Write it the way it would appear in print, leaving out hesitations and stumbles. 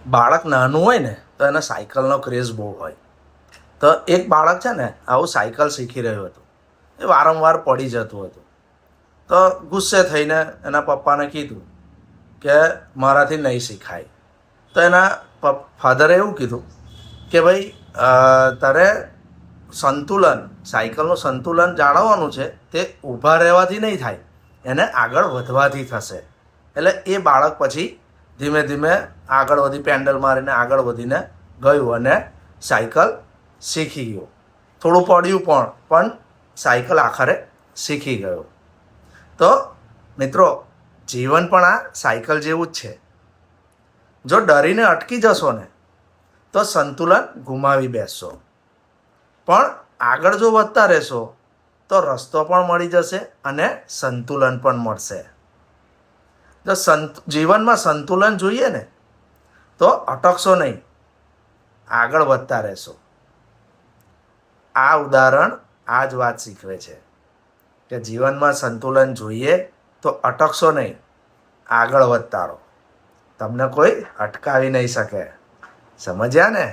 બાળક નાનું હોય ને તો એને સાયકલનો ક્રેઝ બહુ હોય. તો એક બાળક છે ને આવું સાયકલ શીખી રહ્યું હતું. એ વારંવાર પડી જતું હતું. તો ગુસ્સે થઈને એના પપ્પાને કીધું કે મારાથી નહીં શીખાય. તો એના ફાધરે એવું કીધું કે ભાઈ તારે સાયકલનું સંતુલન જાળવવાનું છે. તે ઊભા રહેવાથી નહીં થાય, એને આગળ વધવાથી થશે. એટલે એ બાળક પછી ધીમે ધીમે આગળ વધી પેન્ડલ મારીને આગળ વધીને ગયું અને સાયકલ શીખી ગયો. થોડું પડ્યું પણ સાયકલ આખરે શીખી ગયો. તો મિત્રો, જીવન પણ આ સાયકલ જેવું જ છે. જો ડરીને અટકી જશો ને તો સંતુલન ગુમાવી બેસશો, પણ આગળ જો વધતા રહેશો તો રસ્તો પણ મળી જશે અને સંતુલન પણ મળશે. જો જીવનમાં સંતુલન જોઈએ ને તો અટકશો નહીં, આગળ વધતા રહેશો. આ ઉદાહરણ આ જ વાત શીખવે છે કે જીવનમાં સંતુલન જોઈએ તો અટકશો નહીં, આગળ વધતા રહો. તમને કોઈ અટકાવી નહીં શકે. સમજ્યા ને?